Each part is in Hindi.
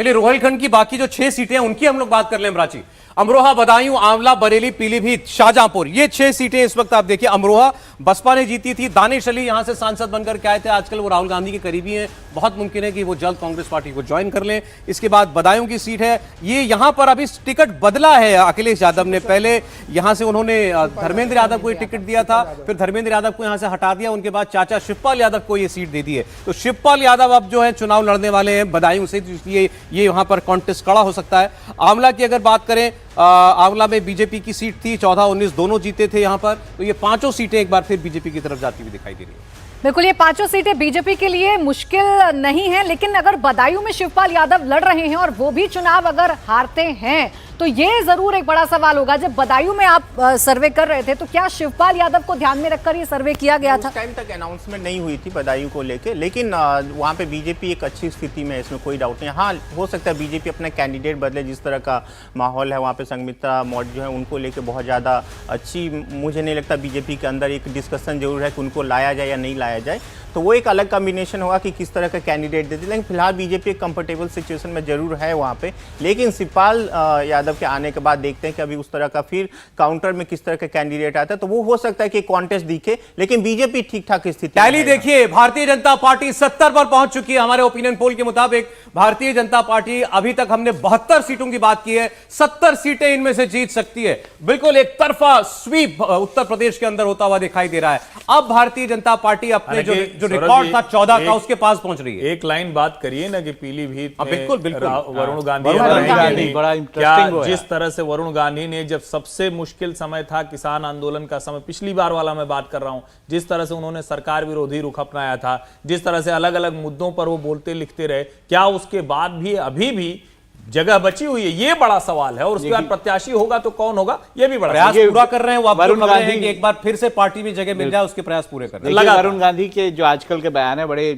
चलिए रोहिलखंड की बाकी जो 6 सीटें हैं उनकी हम लोग बात कर लें। प्राची, अमरोहा, बदायूं, आंवला, बरेली, पीलीभीत, शाहजहांपुर, ये 6 सीटें इस वक्त आप देखिए। अमरोहा बसपा ने जीती थी, दानिश अली यहां से सांसद बनकर के आए थे, आजकल वो राहुल गांधी के करीबी हैं, बहुत मुमकिन है कि वो जल्द कांग्रेस पार्टी को ज्वाइन कर लें। इसके बाद बदायूं की सीट है, ये यहां पर अभी टिकट बदला है अखिलेश यादव ने। पहले यहां से उन्होंने धर्मेंद्र यादव को टिकट दिया था, फिर धर्मेंद्र यादव को यहां से हटा दिया, उनके बाद चाचा शिवपाल यादव को ये सीट दे दी है। तो शिवपाल यादव अब जो है चुनाव लड़ने वाले हैं बदायूं से, इसलिए ये यहां पर कॉन्टेस्ट खड़ा हो सकता है। आंवला की अगर बात करें, आंवला में बीजेपी की सीट थी, 14-19 दोनों जीते थे यहां पर, तो ये 5 सीटें एक बार फिर बीजेपी की तरफ जाती हुई दिखाई दे रही है। बिल्कुल, ये 5 सीटें बीजेपी के लिए मुश्किल नहीं है, लेकिन अगर बदायूं में शिवपाल यादव लड़ रहे हैं और वो भी चुनाव अगर हारते हैं तो ये जरूर एक बड़ा सवाल होगा। जब बदायूं में आप सर्वे कर रहे थे तो क्या शिवपाल यादव को ध्यान में रखकर ये सर्वे किया गया था? उस टाइम तक अनाउंसमेंट नहीं हुई थी बदायूं को लेके, लेकिन वहाँ पे बीजेपी एक अच्छी स्थिति में है, इसमें कोई डाउट नहीं। हाँ, हो सकता है बीजेपी अपना कैंडिडेट बदले, जिस तरह का माहौल है वहाँ पे संघमित्रा मौर्य जो है उनको लेके बहुत ज़्यादा अच्छी, मुझे नहीं लगता बीजेपी के अंदर एक डिस्कशन जरूर है कि उनको लाया जाए या नहीं लाया जाए, तो वो एक अलग कॉम्बिनेशन होगा कि किस तरह का कैंडिडेट देते। लेकिन फिलहाल बीजेपी एक कंफर्टेबल सिचुएशन में जरूर है वहाँ पे, लेकिन शिवपाल यादव के आने के बाद देखते हैं कि अभी उस तरह का फिर काउंटर में किस तरह का कैंडिडेट आता है, तो वो हो सकता है कि कॉन्टेस्ट दिखे, लेकिन बीजेपी ठीक ठाक स्थिति। टैली देखिए, भारतीय जनता पार्टी 70 पर पहुंच चुकी है। हमारे ओपिनियन पोल के मुताबिक भारतीय जनता पार्टी, अभी तक हमने 72 सीटों की बात की है, 70 सीटें इनमें से जीत सकती है। बिल्कुल एक तरफा स्वीप उत्तर प्रदेश के अंदर होता हुआ दिखाई दे रहा है। अब भारतीय जनता पार्टी अपने जो रिकॉर्ड था 14 का, उसके पास पहुंच रही है। एक लाइन बात करिए ना कि पीलीभीत में बिल्कुल वरुण गांधी बड़ा इंटरेस्टिंग, जिस तरह से वरुण गांधी ने जब सबसे मुश्किल समय था, किसान आंदोलन का समय, पिछली बार वाला मैं बात कर रहा हूं, जिस तरह से उन्होंने सरकार विरोधी रुख अपनाया था, जिस तरह से अलग अलग मुद्दों पर वो बोलते लिखते रहे, क्या उसके बाद भी अभी भी जगह बची हुई है? ये बड़ा सवाल है। और उसके बाद प्रत्याशी होगा तो कौन होगा, ये भी बड़ा प्रयास पूरा कर रहे हैं। वो वरुण गांधी कि एक बार फिर से पार्टी में जगह मिल जाए, उसके प्रयास पूरे कर रहे हैं। वरुण गांधी के जो आजकल के बयान है बड़े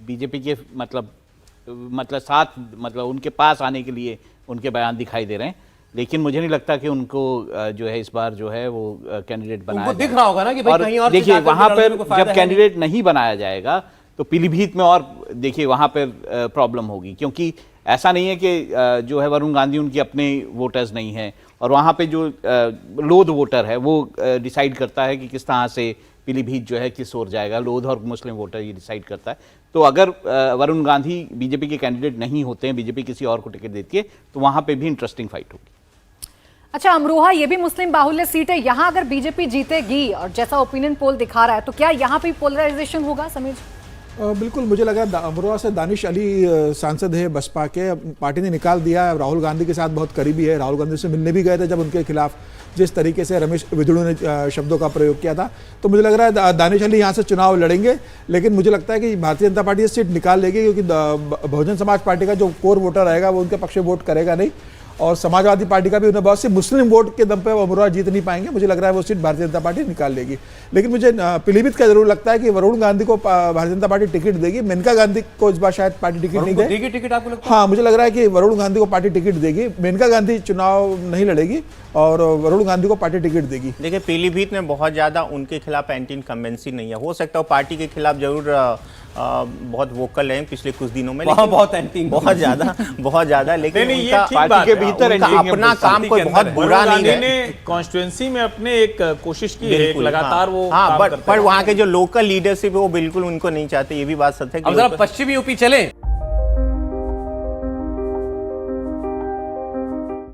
बीजेपी के मतलब साथ, मतलब उनके पास आने के लिए उनके बयान दिखाई दे रहे हैं, लेकिन मुझे नहीं लगता कि उनको जो है इस बार जो है वो कैंडिडेट बनाया दिख रहा होगा ना कि भाई कहीं और देखिए वहां पर जब कैंडिडेट नहीं बनाया जाएगा तो पीलीभीत में और देखिए वहां पर प्रॉब्लम होगी, क्योंकि ऐसा नहीं है कि जो है वरुण गांधी उनके अपने वोटर्स नहीं हैं, और वहाँ पे जो लोध वोटर है वो डिसाइड करता है कि किस तरह से पीलीभीत जो है किस ओर जाएगा। लोध और मुस्लिम वोटर ये डिसाइड करता है। तो अगर वरुण गांधी बीजेपी के कैंडिडेट नहीं होते हैं, बीजेपी किसी और को टिकट देती है, तो वहाँ पे भी इंटरेस्टिंग फाइट होगी। अच्छा, अमरोहा ये भी मुस्लिम बाहुल्य सीट है, यहाँ अगर बीजेपी जीतेगी और जैसा ओपिनियन पोल दिखा रहा है, तो क्या यहाँ पे पोलराइजेशन होगा? समीर, बिल्कुल, मुझे लगा अमरोहा से दानिश अली सांसद है बसपा के, पार्टी ने निकाल दिया। राहुल गांधी के साथ बहुत करीबी है, राहुल गांधी से मिलने भी गए थे जब उनके खिलाफ जिस तरीके से रमेश विदुड़ू ने शब्दों का प्रयोग किया था। तो मुझे लग रहा है दानिश अली यहाँ से चुनाव लड़ेंगे, लेकिन मुझे लगता है कि भारतीय जनता पार्टी ये सीट निकाल लेगी, क्योंकि बहुजन समाज पार्टी का जो कोर वोटर रहेगा वो उनके पक्ष में वोट करेगा नहीं, और समाजवादी पार्टी का भी उन्हें बहुत सी मुस्लिम वोट के दम पे वो अमरोहा जीत नहीं पाएंगे। मुझे लग रहा है वो सीट भारतीय जनता पार्टी निकाल लेगी, लेकिन मुझे पीलीभीत का जरूर लगता है कि वरुण गांधी को भारतीय जनता पार्टी टिकट देगी। मेनका गांधी को इस बार शायद पार्टी टिकट नहीं देगी। टिकट आपको लगता है? हाँ, मुझे लग रहा है कि वरुण गांधी को पार्टी टिकट देगी। मेनका गांधी चुनाव नहीं लड़ेगी और वरुण गांधी को पार्टी टिकट देगी। देखिए, पीलीभीत में बहुत ज्यादा उनके खिलाफ एंटी इनकम्बेंसी नहीं है, हो सकता है पार्टी के खिलाफ जरूर बहुत वोकल हैं पिछले कुछ दिनों में, लेकिन बहुत ज्यादा, लेकिन उनका पार्टी के भीतर अपना काम कोई बहुत बुरा नहीं है। कॉन्स्टिट्यूएंसी में अपने एक कोशिश की है लगातार वो, हाँ, पर वहाँ के जो लोकल लीडरशिप है वो बिल्कुल उनको नहीं चाहते, ये भी बात सत्य है। अब जरा पश्चिमी यूपी चले।